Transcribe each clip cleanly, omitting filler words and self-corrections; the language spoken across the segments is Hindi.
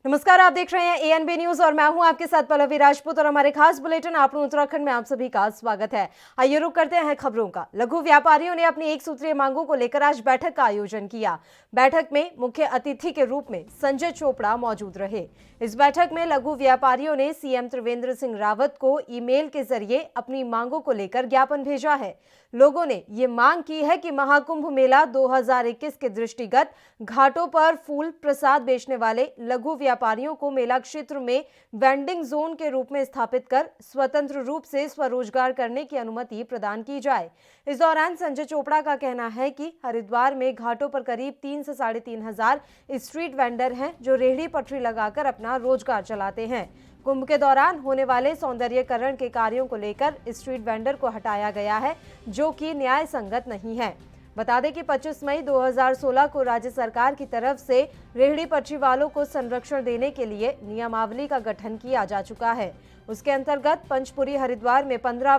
नमस्कार, आप देख रहे हैं एएनबी न्यूज और मैं हूं आपके साथ पल्लवी राजपूत और हमारे खास बुलेटिन आप उत्तराखंड में आप सभी का स्वागत है। आइए रुक करते हैं खबरों का। लघु व्यापारियों ने अपनी एक सूत्रीय मांगों को लेकर आज बैठक का आयोजन किया। बैठक में मुख्य अतिथि के रूप में संजय चोपड़ा मौजूद रहे। इस बैठक में लघु व्यापारियों ने सीएम त्रिवेंद्र सिंह रावत को ईमेल के जरिए अपनी मांगों को लेकर ज्ञापन भेजा है। लोगों ने ये मांग की है कि महाकुंभ मेला 2021 के दृष्टिगत घाटों पर फूल प्रसाद बेचने वाले लघु व्यापारियों को मेला क्षेत्र में वेंडिंग जोन के रूप में स्थापित कर स्वतंत्र रूप से स्वरोजगार करने की अनुमति प्रदान की जाए। इस दौरान संजय चोपड़ा का कहना है कि हरिद्वार में घाटों पर करीब 3 से 3,500 स्ट्रीट वेंडर हैं जो रेहड़ी पटरी लगाकर अपना रोजगार चलाते हैं। कुंभ के दौरान होने वाले सौंदर्यीकरण के कार्यों को लेकर स्ट्रीट वेंडर को हटाया गया है, जो कि न्याय संगत नहीं है। बता दें कि 25 मई 2016 को राज्य सरकार की तरफ से रेहड़ी पटरी वालों को संरक्षण देने के लिए नियमावली का गठन किया जा चुका है। उसके अंतर्गत पंचपुरी हरिद्वार में 15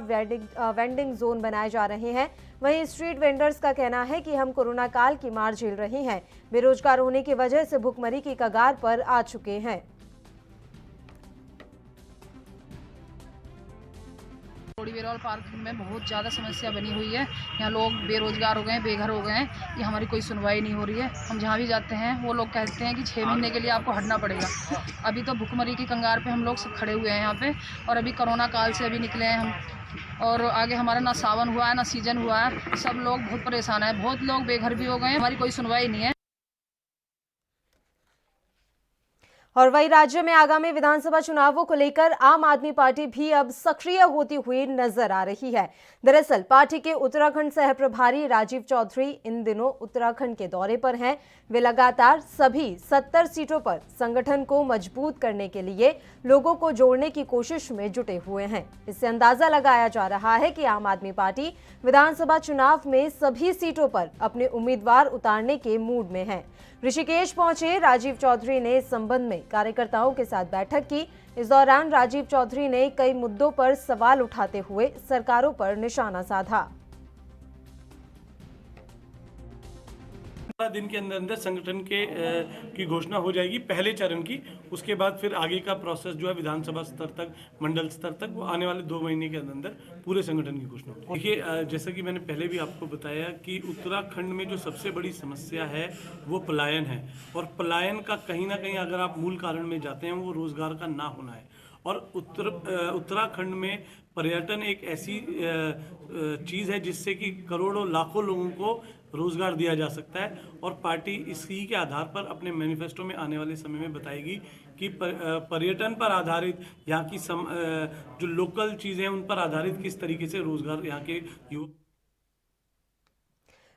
वेंडिंग जोन बनाए जा रहे हैं। वहीं स्ट्रीट वेंडर्स का कहना है कि हम कोरोना काल की मार झेल रहे हैं, बेरोजगार होने की वजह से भुखमरी की कगार पर आ चुके हैं। बेरोल पार्क में बहुत ज़्यादा समस्या बनी हुई है। यहाँ लोग बेरोजगार हो गए हैं, बेघर हो गए हैं। ये हमारी कोई सुनवाई नहीं हो रही है। हम जहाँ भी जाते हैं वो लोग कहते हैं कि 6 महीने के लिए आपको हटना पड़ेगा। अभी तो भुखमरी की कंगार पे हम लोग सब खड़े हुए हैं यहाँ पे, और अभी कोरोना काल से अभी निकले हैं हम। और आगे हमारा ना सावन हुआ है ना सीजन हुआ है। सब लोग बहुत परेशान है, बहुत लोग बेघर भी हो गए हैं। हमारी कोई सुनवाई नहीं है। और वही राज्य में आगामी विधानसभा चुनावों को लेकर आम आदमी पार्टी भी अब सक्रिय होती हुई नजर आ रही है। दरअसल पार्टी के उत्तराखंड सह प्रभारी राजीव चौधरी इन दिनों उत्तराखंड के दौरे पर हैं। वे लगातार सभी 70 सीटों पर संगठन को मजबूत करने के लिए लोगों को जोड़ने की कोशिश में जुटे हुए हैं। इससे अंदाजा लगाया जा रहा है कि आम आदमी पार्टी विधानसभा चुनाव में सभी सीटों पर अपने उम्मीदवार उतारने के मूड में है। ऋषिकेश पहुंचे राजीव चौधरी ने इस संबंध में कार्यकर्ताओं के साथ बैठक की। इस दौरान राजीव चौधरी ने कई मुद्दों पर सवाल उठाते हुए सरकारों पर निशाना साधा। 15 दिन के अंदर अंदर संगठन की घोषणा हो जाएगी पहले चरण की। उसके बाद फिर आगे का प्रोसेस जो है विधानसभा स्तर तक, मंडल स्तर तक, वो आने वाले 2 महीने के अंदर पूरे संगठन की घोषणा होगी। देखिए, जैसा कि मैंने पहले भी आपको बताया कि उत्तराखंड में जो सबसे बड़ी समस्या है वो पलायन है। और पलायन का कहीं ना कहीं अगर आप मूल कारण में जाते हैं वो रोजगार का ना होना है। और उत्तराखंड में पर्यटन एक ऐसी चीज़ है जिससे कि करोड़ों लाखों लोगों को रोजगार दिया जा सकता है। और पार्टी इसी के आधार पर अपने मैनिफेस्टो में आने वाले समय में बताएगी कि पर्यटन पर आधारित यहाँ की जो लोकल चीज़ें हैं उन पर आधारित किस तरीके से रोजगार यहाँ के युवक।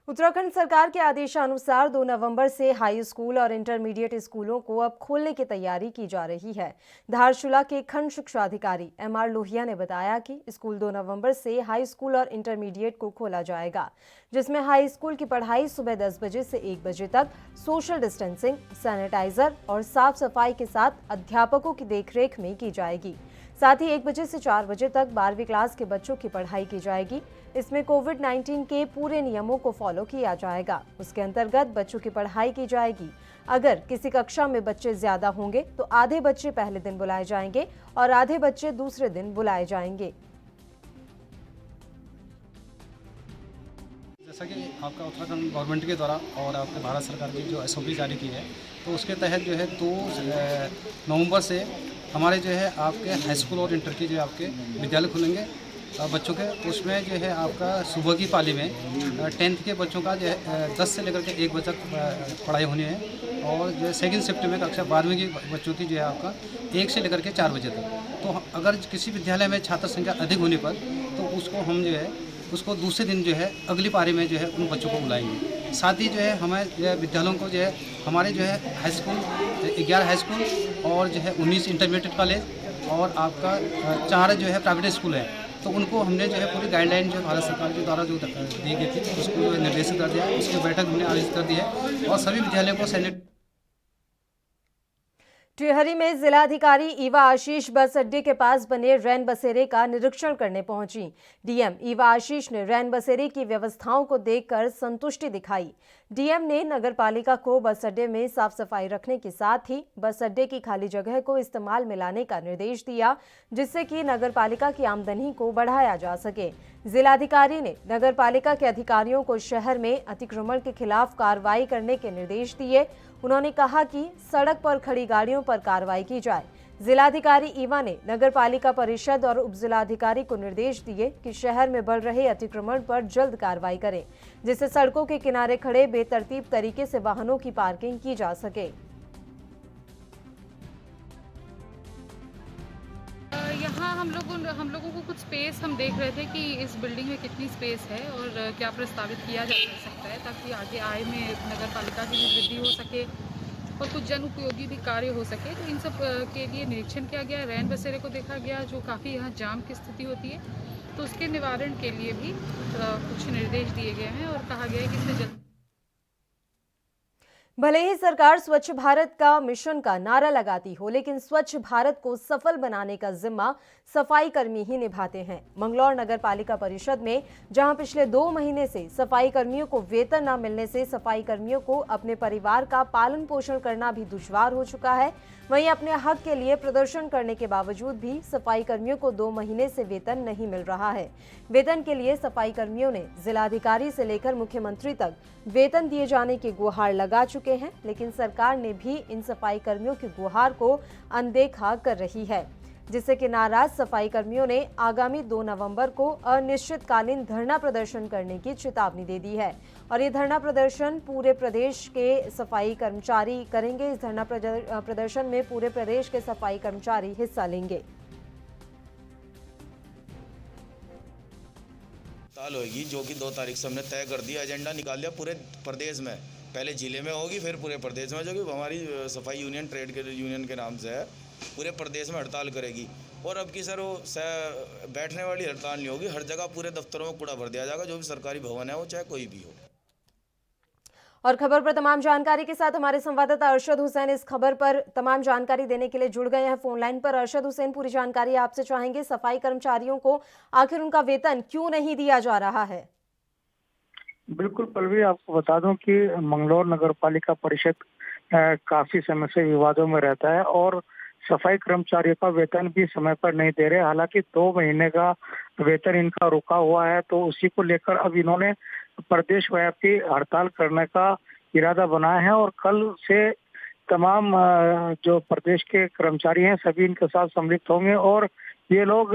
उत्तराखंड सरकार के आदेशानुसार 2 नवंबर से हाई स्कूल और इंटरमीडिएट स्कूलों को अब खोलने की तैयारी की जा रही है। धारचूला के खंड शिक्षा अधिकारी एमआर लोहिया ने बताया कि स्कूल 2 नवंबर से हाई स्कूल और इंटरमीडिएट को खोला जाएगा, जिसमें हाई स्कूल की पढ़ाई सुबह 10 बजे से 1 बजे तक सोशल डिस्टेंसिंग, सैनिटाइजर और साफ सफाई के साथ अध्यापकों की देखरेख में की जाएगी। साथ ही 1 बजे से 4 बजे तक 12वीं क्लास के बच्चों की पढ़ाई की जाएगी। इसमें कोविड-19 के पूरे नियमों को फॉलो किया जाएगा। उसके अंतर्गत बच्चों की पढ़ाई की जाएगी। अगर किसी कक्षा में बच्चे ज्यादा होंगे तो आधे बच्चे पहले दिन बुलाए जाएंगे और आधे बच्चे दूसरे दिन बुलाए जाएंगे। जैसा कि आपका उत्तराखंड गवर्नमेंट के द्वारा और आपके भारत सरकार की जो एसओपी जारी की है, तो उसके तहत जो है 2 नवंबर से हमारे जो है आपके हाई स्कूल और इंटर के जो आपके विद्यालय खुलेंगे बच्चों के। उसमें जो है आपका सुबह की पाली में 10th के बच्चों का जो है 10 से लेकर के 1 बजे तक पढ़ाई होनी है। और जो है सेकेंड शिफ्ट में कक्षा 12वीं के बच्चों की जो है आपका 1 से लेकर के 4 बजे तक। तो अगर किसी विद्यालय में छात्र संख्या अधिक होने पर तो उसको हम जो है उसको दूसरे दिन जो है अगली पारी में जो है उन बच्चों को बुलाएंगे। साथ ही जो है हमें विद्यालयों को जो है हमारे जो है हाई स्कूल 11 हाई स्कूल और जो है 19 इंटरमीडिएट कॉलेज और आपका 4 जो है प्राइवेट स्कूल है, तो उनको हमने जो है पूरी गाइडलाइन जो भारत सरकार के द्वारा जो दी गई थी उसको निर्देशित कर दिया है। उसकी बैठक हमने आयोजित कर दी है और सभी विद्यालयों को सैनिटाइज। टिहरी में जिलाधिकारी ईवा आशीष बस अड्डे के पास बने रैन बसेरे का निरीक्षण करने पहुंची। डीएम ईवा आशीष ने रैन बसेरे की व्यवस्थाओं को देखकर संतुष्टि दिखाई। डीएम ने नगरपालिका को बस अड्डे में साफ सफाई रखने के साथ ही बस अड्डे की खाली जगह को इस्तेमाल में लाने का निर्देश दिया, जिससे कि नगरपालिका की आमदनी को बढ़ाया जा सके। जिलाधिकारी ने नगरपालिका के अधिकारियों को शहर में अतिक्रमण के खिलाफ कार्रवाई करने के निर्देश दिए। उन्होंने कहा कि सड़क पर खड़ी गाड़ियों पर कार्रवाई की जाए। जिलाधिकारी ईवा ने नगरपालिका परिषद और उपजिलाधिकारी को निर्देश दिए कि शहर में बढ़ रहे अतिक्रमण पर जल्द कार्रवाई करें, जिससे सड़कों के किनारे खड़े बेतरतीब तरीके से वाहनों की पार्किंग की जा सके। यहाँ हम लोगों को कुछ स्पेस हम देख रहे थे कि इस बिल्डिंग में कितनी स्पेस है और क्या प्रस्तावित किया जा सकता है, ताकि आगे आय में नगर पालिका की भी वृद्धि हो सके और कुछ जन उपयोगी भी कार्य हो सके। तो इन सब के लिए निरीक्षण किया गया। रैन बसेरे को देखा गया, जो काफ़ी यहाँ जाम की स्थिति होती है, तो उसके निवारण के लिए भी कुछ निर्देश दिए गए हैं और कहा गया है कि इससे जल्द। भले ही सरकार स्वच्छ भारत का मिशन का नारा लगाती हो, लेकिन स्वच्छ भारत को सफल बनाने का जिम्मा सफाई कर्मी ही निभाते हैं। मंगलौर नगर पालिका परिषद में जहां पिछले 2 महीने से सफाई कर्मियों को वेतन न मिलने से सफाई कर्मियों को अपने परिवार का पालन पोषण करना भी दुश्वार हो चुका है, वहीं अपने हक के लिए प्रदर्शन करने के बावजूद भी सफाई कर्मियों को 2 महीने से वेतन नहीं मिल रहा है। वेतन के लिए सफाई कर्मियों ने जिलाधिकारी से लेकर मुख्यमंत्री तक वेतन दिए जाने की गुहार लगा चुके हैं, लेकिन सरकार ने भी इन सफाई कर्मियों की गुहार को अनदेखा कर रही है, जिससे कि नाराज सफाई कर्मियों ने आगामी 2 नवंबर को अनिश्चितकालीन धरना प्रदर्शन करने की चेतावनी दे दी है और ये धरना प्रदर्शन पूरे प्रदेश के सफाई कर्मचारी करेंगे। इस धरना प्रदर्शन में पूरे प्रदेश के सफाई कर्मचारी हिस्सा लेंगे। हड़ताल होगी, जो कि 2 तारीख से हमने तय कर दिया, एजेंडा निकाल दिया पूरे प्रदेश में। पहले जिले में होगी, फिर पूरे प्रदेश में, जो कि हमारी सफाई यूनियन ट्रेड के यूनियन के नाम से है, पूरे प्रदेश में हड़ताल करेगी। और अब की सर वो बैठने वाली हड़ताल नहीं होगी, हर जगह पूरे दफ्तरों में कूड़ा भर दिया जाएगा, जो भी सरकारी भवन है वो चाहे कोई भी हो। और खबर पर तमाम जानकारी के साथ हमारे संवाददाता अरशद हुसैन इस खबर पर तमाम जानकारी देने के लिए जुड़ गए हैं फोन लाइन पर। अरशद हुसैन, पूरी जानकारी आपसे चाहेंगे। सफाई कर्मचारियों को आखिर उनका वेतन क्यों नहीं दिया जा रहा है? बिल्कुल पल्लवी, आपको बता दूं कि मंगलौर नगर पालिका परिषद काफी समय से विवादों में रहता है और सफाई कर्मचारियों का वेतन भी समय पर नहीं दे रहे। हालांकि 2 महीने का वेतन इनका रुका हुआ है, तो उसी को लेकर अब इन्होंने प्रदेश व्यापी हड़ताल करने का इरादा बनाया है और कल से तमाम जो प्रदेश के कर्मचारी हैं सभी इनके साथ सम्मिलित होंगे और ये लोग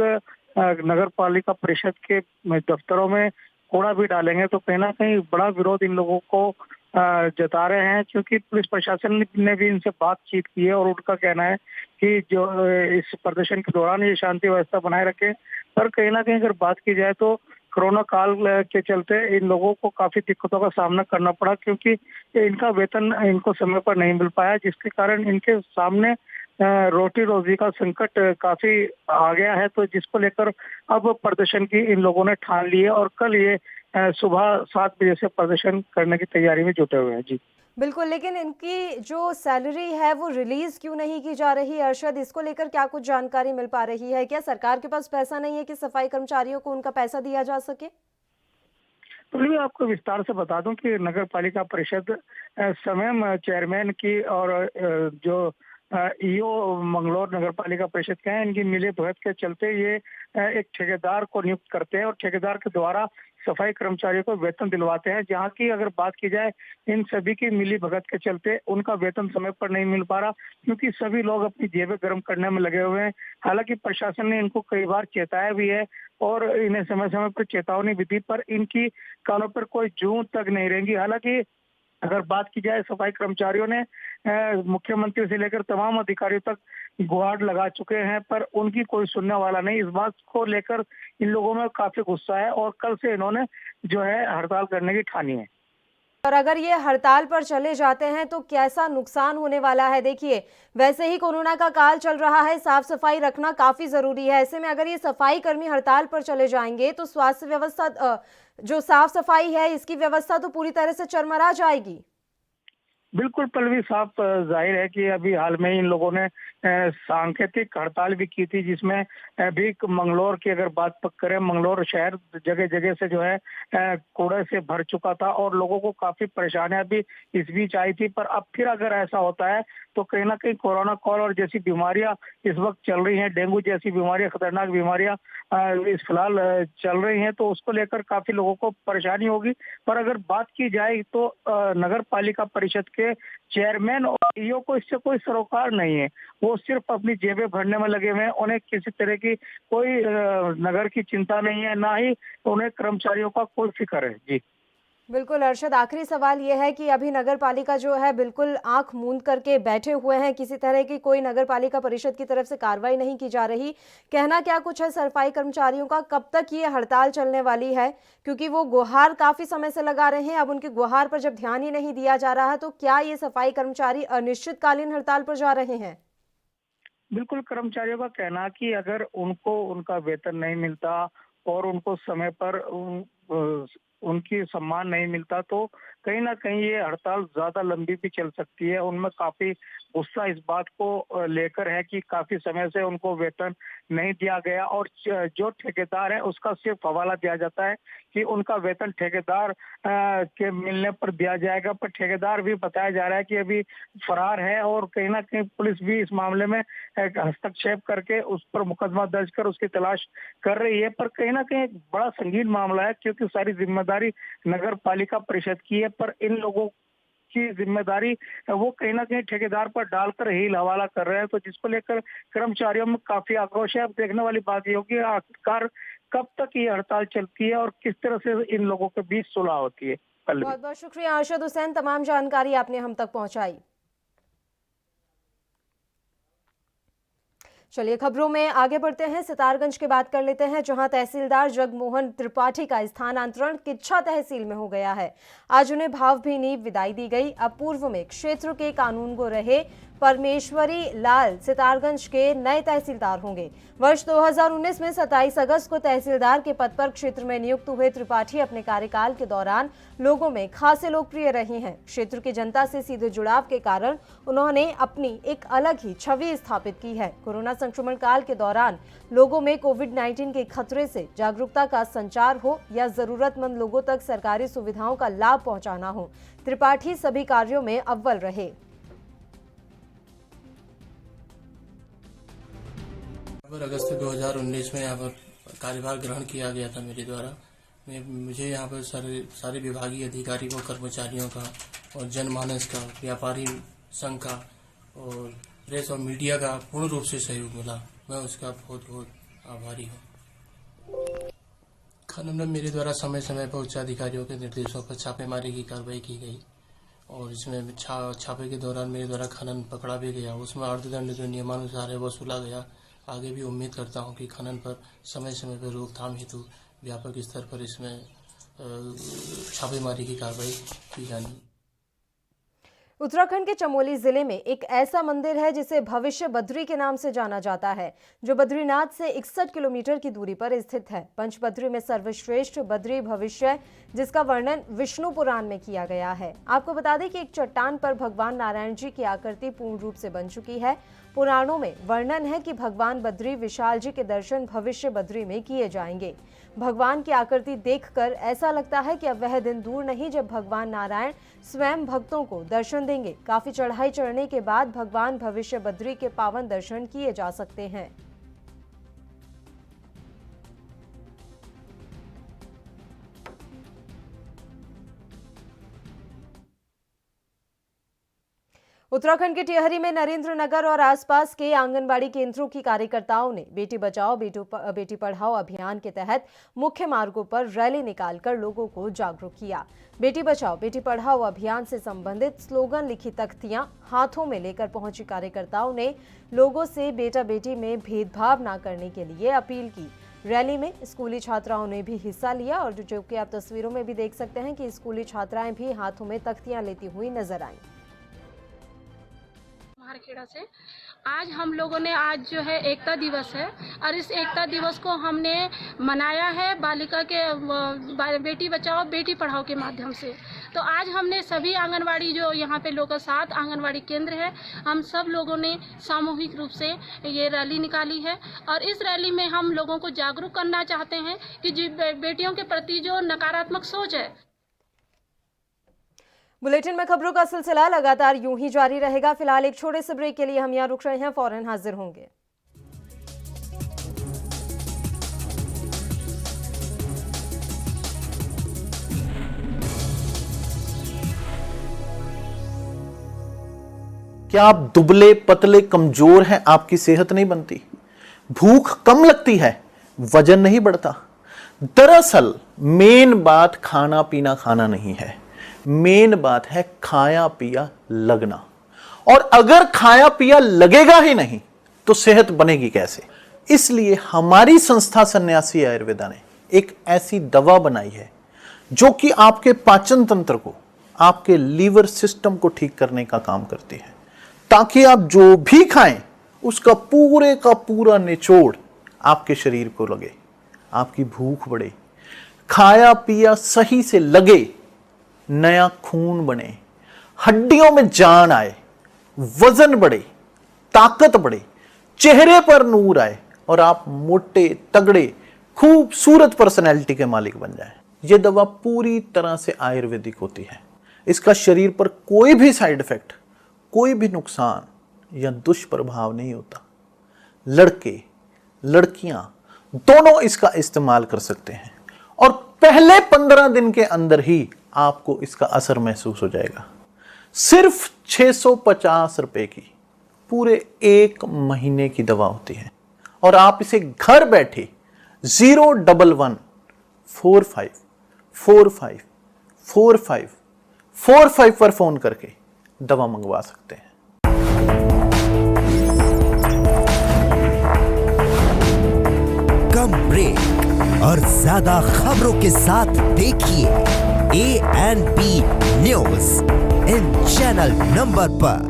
नगर पालिका परिषद के दफ्तरों में कूड़ा भी डालेंगे। तो कहीं ना कहीं बड़ा विरोध इन लोगों को जता रहे हैं, क्योंकि पुलिस प्रशासन ने भी इनसे बातचीत की है और उनका कहना है कि जो इस प्रदर्शन के दौरान ये शांति व्यवस्था बनाए रखें। पर कहीं ना कहीं अगर बात की जाए तो कोरोना काल के चलते इन लोगों को काफी दिक्कतों का सामना करना पड़ा, क्योंकि इनका वेतन इनको समय पर नहीं मिल पाया, जिसके कारण इनके सामने रोटी रोजी का संकट काफी आ गया है। तो जिसको लेकर अब प्रदर्शन की इन लोगों ने ठान ली है और कल ये सुबह 7 बजे से प्रदर्शन करने की तैयारी में जुटे हुए हैं। जी बिल्कुल, लेकिन इनकी जो सैलरी है वो रिलीज क्यों नहीं की जा रही है अरशद? इसको लेकर क्या कुछ जानकारी मिल पा रही है? क्या सरकार के पास पैसा नहीं है कि सफाई कर्मचारियों को उनका पैसा दिया जा सके? तो मैं आपको विस्तार से बता दूं कि नगर पालिका परिषद स्वयं चेयरमैन की और जो ईओ मंगलौर नगर पालिका परिषद के हैं, इनकी मिली भगत के चलते ये एक ठेकेदार को नियुक्त करते हैं और ठेकेदार के द्वारा सफाई कर्मचारियों को वेतन दिलवाते हैं। जहां की अगर बात की जाए इन सभी की मिली भगत के चलते उनका वेतन समय पर नहीं मिल पा रहा, क्योंकि सभी लोग अपनी जेबें गर्म करने में लगे हुए हैं। हालांकि प्रशासन ने इनको कई बार चेताया भी है और इन्हें समय समय पर चेतावनी भी दी, पर इनकी कानों पर कोई जूं तक नहीं रहेंगी। हालांकि अगर बात की जाए, सफाई कर्मचारियों ने मुख्यमंत्री से लेकर तमाम अधिकारियों तक गुहार लगा चुके हैं, पर उनकी कोई सुनने वाला नहीं। इस बात को लेकर इन लोगों में काफी गुस्सा है और कल से इन्होंने जो है हड़ताल करने की ठानी है। और अगर ये हड़ताल पर चले जाते हैं तो कैसा नुकसान होने वाला है? देखिए, वैसे ही कोरोना का काल चल रहा है, साफ सफाई रखना काफी जरूरी है। ऐसे में अगर ये सफाई कर्मी हड़ताल पर चले जाएंगे तो स्वास्थ्य व्यवस्था, जो साफ सफाई है, इसकी व्यवस्था तो पूरी तरह से चरमरा जाएगी। बिल्कुल पल्लवी, साफ जाहिर है कि अभी हाल में ही इन लोगों ने सांकेतिक हड़ताल भी की थी, जिसमें भी मंगलौर की अगर बात करें, मंगलौर शहर जगह जगह से जो है कूड़े से भर चुका था और लोगों को काफी परेशानियां भी इस बीच आई थी। पर अब फिर अगर ऐसा होता है तो कहीं ना कहीं कोरोना कॉलर जैसी बीमारियां इस वक्त चल रही हैं, डेंगू जैसी बीमारियां, खतरनाक बीमारियां इस फिलहाल चल रही हैं, तो उसको लेकर काफी लोगों को परेशानी होगी। पर अगर बात की जाए तो नगर पालिका परिषद के चेयरमैन और ईओ को इससे कोई सरोकार नहीं है। वो सिर्फ अपनी जेबें भरने में लगे हुए हैं। उन्हें किसी तरह की कोई नगर की चिंता नहीं है, ना ही उन्हें कर्मचारियों का कोई फिक्र है। जी बिल्कुल अरशद, आखिरी सवाल ये है कि अभी नगर पालिका जो है बिल्कुल आंख मूंद करके बैठे हुए हैं, किसी तरह की कोई नगर पालिका परिषद की तरफ से कार्रवाई नहीं की जा रही। कहना क्या कुछ है सफाई कर्मचारियों का, कब तक ये हड़ताल चलने वाली है? क्योंकि वो गुहार काफी समय से लगा रहे हैं, अब उनकी गुहार पर जब ध्यान ही नहीं दिया जा रहा तो क्या ये सफाई कर्मचारी अनिश्चितकालीन हड़ताल पर जा रहे हैं? बिल्कुल, कर्मचारियों का कहना कि अगर उनको उनका वेतन नहीं मिलता और उनको समय पर उनकी सम्मान नहीं मिलता तो कहीं ना कहीं ये हड़ताल ज्यादा लंबी भी चल सकती है। उनमें काफी गुस्सा इस बात को लेकर है कि काफी समय से उनको वेतन नहीं दिया गया और जो ठेकेदार है उसका सिर्फ हवाला दिया जाता है कि उनका वेतन ठेकेदार के मिलने पर दिया जाएगा। पर ठेकेदार भी बताया जा रहा है कि अभी फरार है और कहीं ना कहीं पुलिस भी इस मामले में हस्तक्षेप करके उस पर मुकदमा दर्ज कर उसकी तलाश कर रही है। पर कहीं ना कहीं एक बड़ा संगीन मामला है, क्योंकि सारी जिम्मेदारी नगर पालिका परिषद की है, पर इन लोगों की जिम्मेदारी वो कहीं ना कहीं ठेकेदार पर डालकर हील हवाला कर रहे हैं, तो जिसको लेकर कर्मचारियों में काफी आक्रोश है। अब देखने वाली बात ये होगी आखिरकार कब तक ये हड़ताल चलती है और किस तरह से इन लोगों के बीच सुलह होती है। बहुत बहुत शुक्रिया अरशद हुसैन, तमाम जानकारी आपने हम तक पहुंचाई। चलिए खबरों में आगे बढ़ते हैं, सितारगंज की बात कर लेते हैं, जहां तहसीलदार जगमोहन त्रिपाठी का स्थानांतरण किच्छा तहसील में हो गया है। आज उन्हें भावभीनी विदाई दी गई। अब पूर्व में क्षेत्र के कानूनगो रहे परमेश्वरी लाल सितारगंज के नए तहसीलदार होंगे। वर्ष 2019 में 27 अगस्त को तहसीलदार के पद पर क्षेत्र में नियुक्त हुए त्रिपाठी अपने कार्यकाल के दौरान लोगों में खासे लोकप्रिय रही हैं। क्षेत्र की जनता से सीधे जुड़ाव के कारण उन्होंने अपनी एक अलग ही छवि स्थापित की है। कोरोना संक्रमण काल के दौरान लोगों में कोविड-19 के खतरे से जागरूकता का संचार हो या जरूरतमंद लोगों तक सरकारी सुविधाओं का लाभ पहुंचाना हो, त्रिपाठी सभी कार्यों में अव्वल रहे। अगस्त 2019 में यहाँ पर कार्यभार ग्रहण किया गया था मेरे द्वारा। मुझे यहाँ पर सारे विभागीय अधिकारियों, कर्मचारियों का और जनमानस का, व्यापारी संघ का और प्रेस और मीडिया का पूर्ण रूप से सहयोग मिला। मैं उसका बहुत बहुत आभारी हूँ। खनन में मेरे द्वारा समय समय पर उच्चाधिकारियों के निर्देशों पर छापेमारी की कार्रवाई की गई और इसमें छापे के दौरान मेरे द्वारा खनन पकड़ा भी गया। उसमें अर्थदंड जो नियमानुसार है वसूला गया। आगे भी उम्मीद करता हूं कि खनन पर समय समय पर रोकथाम हेतु व्यापक स्तर पर इसमें छापेमारी की कार्रवाई की जानी। उत्तराखंड के चमोली जिले में एक ऐसा मंदिर है जिसे भविष्य बद्री के नाम से जाना जाता है, जो बद्रीनाथ से 61 किलोमीटर की दूरी पर स्थित है। पंचबद्री में सर्वश्रेष्ठ बद्री भविष्य, जिसका वर्णन विष्णु पुराण में किया गया है। आपको बता दें कि एक चट्टान पर भगवान नारायण जी की आकृति पूर्ण रूप से बन चुकी है। पुराणों में वर्णन है कि भगवान बद्री विशाल जी के दर्शन भविष्य बद्री में किए जाएंगे। भगवान की आकृति देखकर ऐसा लगता है कि अब वह दिन दूर नहीं जब भगवान नारायण स्वयं भक्तों को दर्शन देंगे। काफी चढ़ाई चढ़ने के बाद भगवान भविष्य बद्री के पावन दर्शन किए जा सकते हैं। उत्तराखंड के टिहरी में नरेंद्र नगर और आसपास के आंगनबाड़ी केंद्रों की कार्यकर्ताओं ने बेटी बचाओ बेटी पढ़ाओ अभियान के तहत मुख्य मार्गों पर रैली निकालकर लोगों को जागरूक किया। बेटी बचाओ बेटी पढ़ाओ अभियान से संबंधित स्लोगन लिखी तख्तियां हाथों में लेकर पहुंची कार्यकर्ताओं ने लोगों से बेटा बेटी में भेदभाव न करने के लिए अपील की। रैली में स्कूली छात्राओं ने भी हिस्सा लिया और जो कि आप तस्वीरों में भी देख सकते हैं कि स्कूली छात्राएं भी हाथों में तख्तियां लेती हुई नजर आईं। मारखेड़ा से आज हम लोगों ने आज जो है एकता दिवस है और इस एकता दिवस को हमने मनाया है बालिका के बेटी बचाओ बेटी पढ़ाओ के माध्यम से। तो आज हमने सभी आंगनवाड़ी जो यहाँ पे लोगों 7 आंगनवाड़ी केंद्र है, हम सब लोगों ने सामूहिक रूप से ये रैली निकाली है और इस रैली में हम लोगों को जागरूक करना चाहते हैं कि जो बेटियों के प्रति जो नकारात्मक सोच है। बुलेटिन में खबरों का सिलसिला लगातार यूं ही जारी रहेगा। फिलहाल एक छोटे से ब्रेक के लिए हम यहाँ रुक रहे हैं, फौरन हाजिर होंगे। क्या आप दुबले पतले कमजोर हैं? आपकी सेहत नहीं बनती, भूख कम लगती है, वजन नहीं बढ़ता? दरअसल मेन बात खाना पीना खाना नहीं है, मेन बात है खाया पिया लगना। और अगर खाया पिया लगेगा ही नहीं तो सेहत बनेगी कैसे? इसलिए हमारी संस्था सन्यासी आयुर्वेदा ने एक ऐसी दवा बनाई है जो कि आपके पाचन तंत्र को, आपके लीवर सिस्टम को ठीक करने का काम करती है, ताकि आप जो भी खाएं उसका पूरे का पूरा निचोड़ आपके शरीर को लगे, आपकी भूख बढ़े, खाया पिया सही से लगे, नया खून बने, हड्डियों में जान आए, वजन बढ़े, ताकत बढ़े, चेहरे पर नूर आए और आप मोटे तगड़े खूबसूरत पर्सनैलिटी के मालिक बन जाएं। यह दवा पूरी तरह से आयुर्वेदिक होती है। इसका शरीर पर कोई भी साइड इफेक्ट, कोई भी नुकसान या दुष्प्रभाव नहीं होता। लड़के लड़कियां दोनों इसका इस्तेमाल कर सकते हैं और पहले 15 दिन के अंदर ही आपको इसका असर महसूस हो जाएगा। सिर्फ 650 रुपए की पूरे 1 महीने की दवा होती है और आप इसे घर बैठे 01145454545 पर फोन करके दवा मंगवा सकते हैं। कम ब्रेक और ज्यादा खबरों के साथ देखिए ANP news in channel number पर।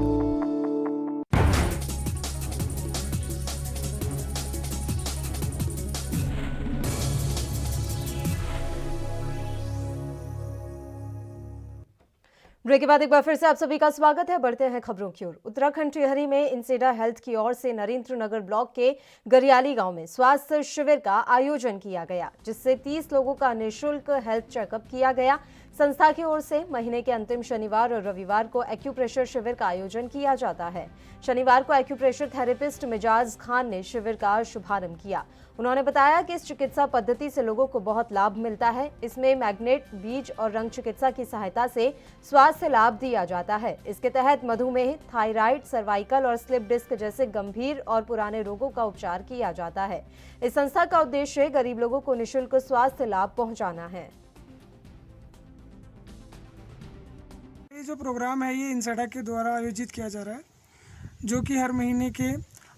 ब्रेक के बाद एक बार फिर से आप सभी का स्वागत है। बढ़ते हैं खबरों की ओर। उत्तराखंड टिहरी में इंसेडा हेल्थ की ओर से नरेंद्र नगर ब्लॉक के गरियाली गांव में स्वास्थ्य शिविर का आयोजन किया गया, जिससे 30 लोगों का निःशुल्क हेल्थ चेकअप किया गया। संस्था की ओर से महीने के अंतिम शनिवार और रविवार को एक्यूप्रेशर शिविर का आयोजन किया जाता है। शनिवार को एक्यूप्रेशर थेरेपिस्ट मिजाज खान ने शिविर का शुभारंभ किया। उन्होंने बताया कि इस चिकित्सा पद्धति से लोगों को बहुत लाभ मिलता है। इसमें मैग्नेट, बीज और रंग चिकित्सा की सहायता से स्वास्थ्य लाभ दिया जाता है। इसके तहत मधुमेह, थायराइड, सर्वाइकल और स्लिप डिस्क जैसे गंभीर और पुराने रोगों का उपचार किया जाता है। इस संस्था का उद्देश्य गरीब लोगों को निःशुल्क स्वास्थ्य लाभ पहुंचाना है। ये जो प्रोग्राम है ये इंसेडा के द्वारा आयोजित किया जा रहा है, जो कि हर महीने के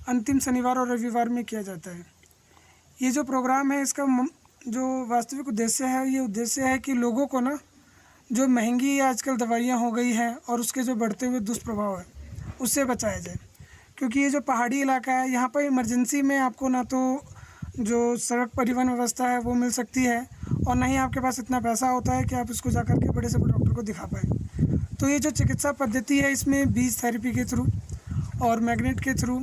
अंतिम शनिवार और रविवार में किया जाता है। ये जो प्रोग्राम है इसका जो वास्तविक उद्देश्य है, ये उद्देश्य है कि लोगों को ना जो महंगी आजकल दवाइयाँ हो गई हैं और उसके जो बढ़ते हुए दुष्प्रभाव है उससे बचाया जाए। क्योंकि ये जो पहाड़ी इलाका है, यहाँ पर इमरजेंसी में आपको ना तो जो सड़क परिवहन व्यवस्था है वो मिल सकती है और ना ही आपके पास इतना पैसा होता है कि आप इसको जा कर के बड़े से बड़े डॉक्टर को दिखा पाए। तो ये जो चिकित्सा पद्धति है इसमें बीज थेरेपी के थ्रू और मैग्नेट के थ्रू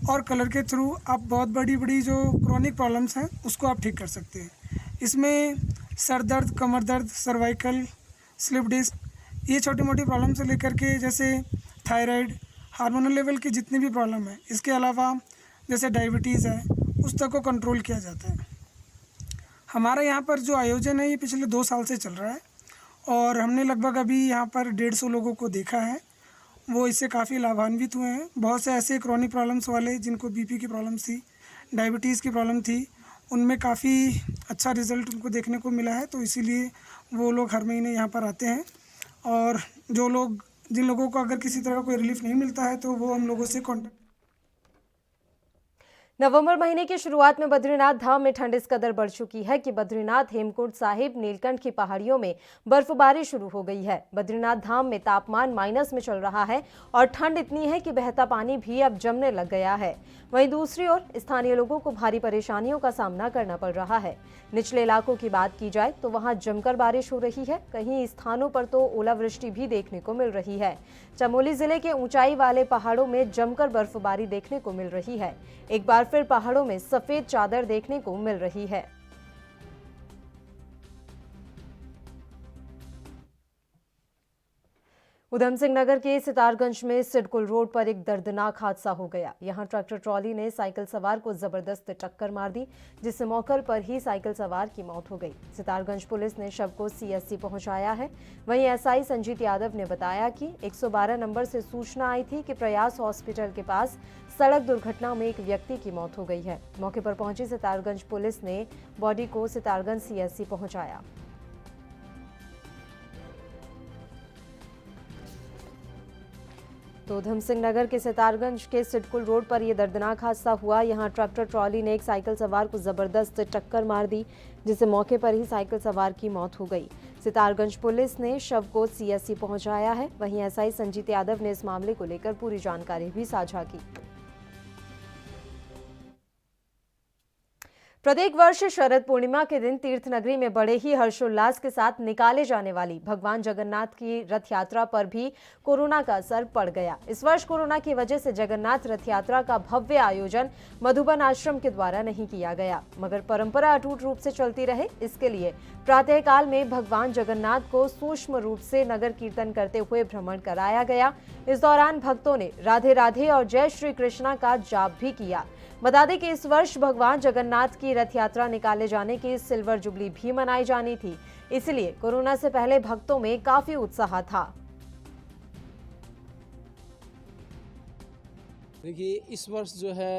और कलर के थ्रू आप बहुत बड़ी जो क्रॉनिक प्रॉब्लम्स हैं उसको आप ठीक कर सकते हैं। इसमें सर दर्द, कमर दर्द, सर्वाइकल, स्लिप डिस्क, ये छोटी मोटी प्रॉब्लम से लेकर के जैसे थायराइड, हार्मोनल लेवल की जितनी भी प्रॉब्लम है, इसके अलावा जैसे डायबिटीज़ है, उस तक को कंट्रोल किया जाता है। हमारा यहाँ पर जो आयोजन है ये पिछले 2 साल से चल रहा है और हमने लगभग अभी यहाँ पर 150 लोगों को देखा है। वो इससे काफ़ी लाभान्वित हुए हैं। बहुत से ऐसे क्रॉनिक प्रॉब्लम्स वाले जिनको बीपी की प्रॉब्लम थी, डायबिटीज़ की प्रॉब्लम थी, उनमें काफ़ी अच्छा रिज़ल्ट उनको देखने को मिला है। तो इसीलिए वो लोग हर महीने यहाँ पर आते हैं और जिन लोगों को अगर किसी तरह का कोई रिलीफ नहीं मिलता है तो वो हम लोगों से कॉन्टैक्ट। नवंबर महीने की शुरुआत में बद्रीनाथ धाम में ठंड इस कदर बढ़ चुकी है कि बद्रीनाथ, हेमकुंड साहिब, नीलकंठ की पहाड़ियों में बर्फबारी शुरू हो गई है। बद्रीनाथ धाम में तापमान माइनस में चल रहा है और ठंड इतनी है कि बहता पानी भी अब जमने लग गया है। वहीं दूसरी ओर स्थानीय लोगों को भारी परेशानियों का सामना करना पड़ रहा है। निचले इलाकों की बात की जाए तो वहां जमकर बारिश हो रही है, कहीं स्थानों पर तो ओलावृष्टि भी देखने को मिल रही है। चमोली जिले के ऊंचाई वाले पहाड़ों में जमकर बर्फबारी देखने को मिल रही है। एक बार फिर पहाड़ों में सफेद चादर देखने को मिल रही है। उधम सिंह नगर के सितारगंज में सिडकुल रोड पर एक दर्दनाक हादसा हो गया। यहां ट्रैक्टर ट्रॉली ने साइकिल सवार को जबरदस्त टक्कर मार दी, जिससे मौके पर ही साइकिल सवार की मौत हो गई। सितारगंज पुलिस ने शव को सीएससी पहुंचाया है। वहीं एसआई संजीत यादव ने बताया कि 112 नंबर से सूचना आई थी कि प्रयास हॉस्पिटल के पास सड़क दुर्घटना में एक व्यक्ति की मौत हो गई है। मौके पर पहुंची सितारगंज पुलिस ने बॉडी को सितारगंज सीएससी पहुंचाया। तो उधम सिंह नगर के सितारगंज के सिडकुल रोड पर यह दर्दनाक हादसा हुआ। यहां ट्रैक्टर ट्रॉली ने एक साइकिल सवार को जबरदस्त टक्कर मार दी, जिससे मौके पर ही साइकिल सवार की मौत हो गई। सितारगंज पुलिस ने शव को सीएससी पहुंचाया है। वहीं एसआई संजीत यादव ने इस मामले को लेकर पूरी जानकारी भी साझा की। प्रत्येक वर्ष शरद पूर्णिमा के दिन तीर्थ नगरी में बड़े ही हर्षोल्लास के साथ निकाले जाने वाली भगवान जगन्नाथ की रथ यात्रा पर भी कोरोना का असर पड़ गया। इस वर्ष कोरोना की वजह से जगन्नाथ रथ यात्रा का भव्य आयोजन मधुबन आश्रम के द्वारा नहीं किया गया, मगर परंपरा अटूट रूप से चलती रहे, इसके लिए प्रातःकाल में भगवान जगन्नाथ को सूक्ष्म रूप से नगर कीर्तन करते हुए भ्रमण कराया गया। इस दौरान भक्तों ने राधे राधे और जय श्री कृष्णा का जाप भी किया। बता दें कि इस वर्ष भगवान जगन्नाथ की रथ यात्रा निकाले जाने की सिल्वर जुबली भी मनाई जानी थी, इसलिए कोरोना से पहले भक्तों में काफी उत्साह था। देखिए, इस वर्ष जो है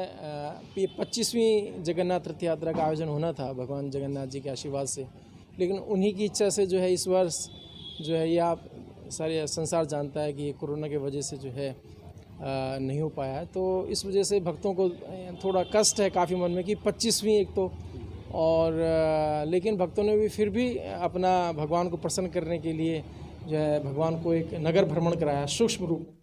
25वीं जगन्नाथ रथ यात्रा का आयोजन होना था भगवान जगन्नाथ जी के आशीर्वाद से, लेकिन उन्हीं की इच्छा से जो है इस वर्ष जो है ये आप सारे संसार जानता है कि कोरोना की वजह से जो है नहीं हो पाया है। तो इस वजह से भक्तों को थोड़ा कष्ट है काफ़ी मन में कि 25वीं एक तो, और लेकिन भक्तों ने भी फिर भी अपना भगवान को प्रसन्न करने के लिए जो है भगवान को एक नगर भ्रमण कराया सूक्ष्म रूप।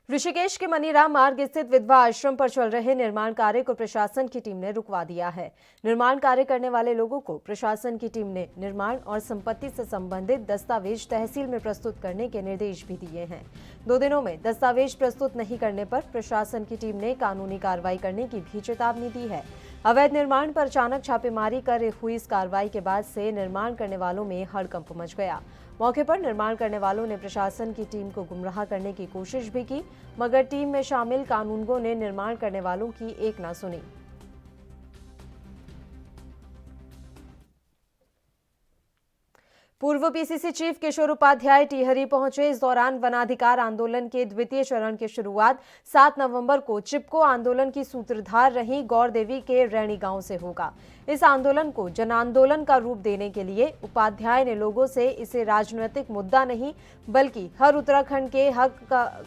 ऋषिकेश के मनीराम मार्ग स्थित विधवा आश्रम पर चल रहे निर्माण कार्य को प्रशासन की टीम ने रुकवा दिया है। निर्माण कार्य करने वाले लोगों को प्रशासन की टीम ने निर्माण और संपत्ति से संबंधित दस्तावेज तहसील में प्रस्तुत करने के निर्देश भी दिए हैं। 2 दिनों में दस्तावेज प्रस्तुत नहीं करने पर प्रशासन की टीम ने कानूनी कार्रवाई करने की भी चेतावनी दी है। अवैध निर्माण पर अचानक छापेमारी कर हुई इस कार्रवाई के बाद से निर्माण करने वालों में हड़कंप मच गया। मौके पर निर्माण करने वालों ने प्रशासन की टीम को गुमराह करने की कोशिश भी की, मगर टीम में शामिल कानूनगों ने निर्माण करने वालों की एक न सुनी। पूर्व पीसीसी चीफ किशोर उपाध्याय टिहरी पहुंचे। इस दौरान वनाधिकार आंदोलन के द्वितीय चरण की शुरुआत 7 नवंबर को चिपको आंदोलन की सूत्रधार रही गौर देवी के रैणी गांव से होगा। इस आंदोलन को जन आंदोलन का रूप देने के लिए उपाध्याय ने लोगों से इसे राजनीतिक मुद्दा नहीं बल्कि हर उत्तराखंड के हक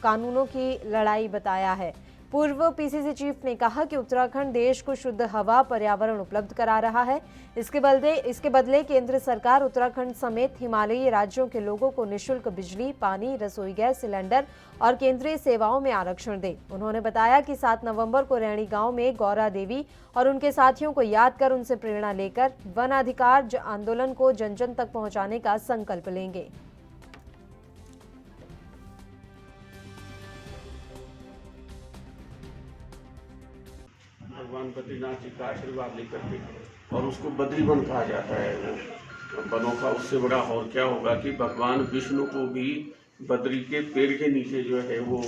कानूनों की लड़ाई बताया है। पूर्व पीसीसी चीफ ने कहा कि उत्तराखंड देश को शुद्ध हवा, पर्यावरण उपलब्ध करा रहा है। इसके बदले केंद्र सरकार उत्तराखंड समेत हिमालयी राज्यों के लोगों को निःशुल्क बिजली, पानी, रसोई गैस सिलेंडर और केंद्रीय सेवाओं में आरक्षण दे। उन्होंने बताया कि 7 नवंबर को रैणी गांव में गौरा देवी और उनके साथियों को याद कर उनसे प्रेरणा लेकर वन अधिकार आंदोलन को जन जन तक पहुंचाने का संकल्प लेंगे। भगवान बद्रीनाथ जी का आशीर्वाद लेकर के, और उसको बद्रीवन कहा जाता है वो वनों का। उससे बड़ा और क्या होगा कि भगवान विष्णु को भी बद्री के पेड़ के नीचे जो है वो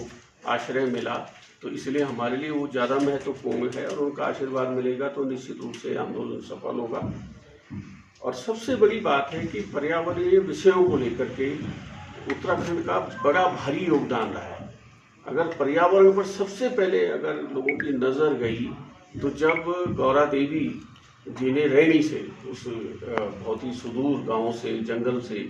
आश्रय मिला, तो इसलिए हमारे लिए वो ज़्यादा महत्वपूर्ण है, और उनका आशीर्वाद मिलेगा तो निश्चित रूप से आंदोलन सफल होगा। और सबसे बड़ी बात है कि पर्यावरणीय विषयों को लेकर के उत्तराखंड का बड़ा भारी योगदान रहा है। अगर पर्यावरण पर सबसे पहले अगर लोगों की नज़र गई तो जब गौरा देवी जी ने रैणी से, उस बहुत ही सुदूर गांव से, जंगल से,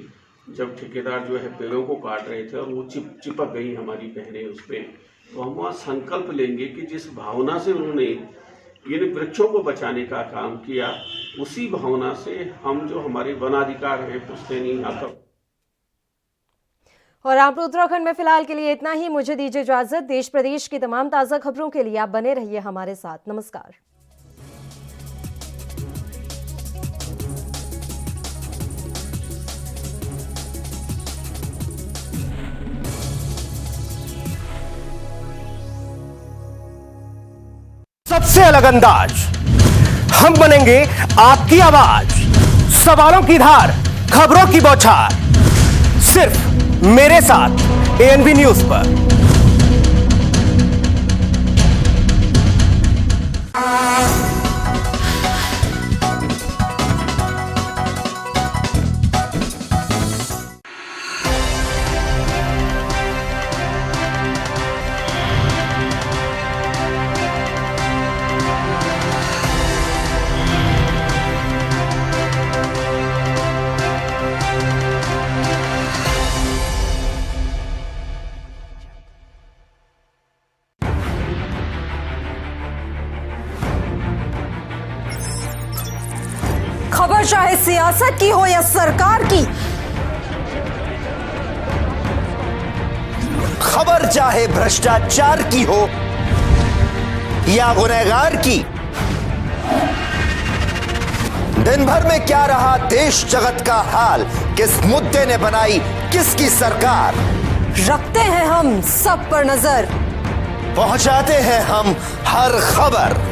जब ठेकेदार जो है पेड़ों को काट रहे थे और वो चिपक गई हमारी बहनें उस पर, तो हम वहाँ संकल्प लेंगे कि जिस भावना से उन्होंने इन वृक्षों को बचाने का काम किया, उसी भावना से हम जो हमारे वनाधिकार है पुश्तैनी यहाँ पर। और आप उत्तराखंड में फिलहाल के लिए इतना ही। मुझे दीजिए इजाजत। देश प्रदेश की तमाम ताजा खबरों के लिए आप बने रहिए हमारे साथ। नमस्कार। सबसे अलग अंदाज, हम बनेंगे आपकी आवाज, सवालों की धार, खबरों की बौछार, सिर्फ मेरे साथ एएनबी न्यूज पर। खबर चाहे सियासत की हो या सरकार की, खबर चाहे भ्रष्टाचार की हो या गुनहगार की, दिन भर में क्या रहा देश जगत का हाल, किस मुद्दे ने बनाई किसकी सरकार, रखते हैं हम सब पर नजर, पहुंचाते हैं हम हर खबर।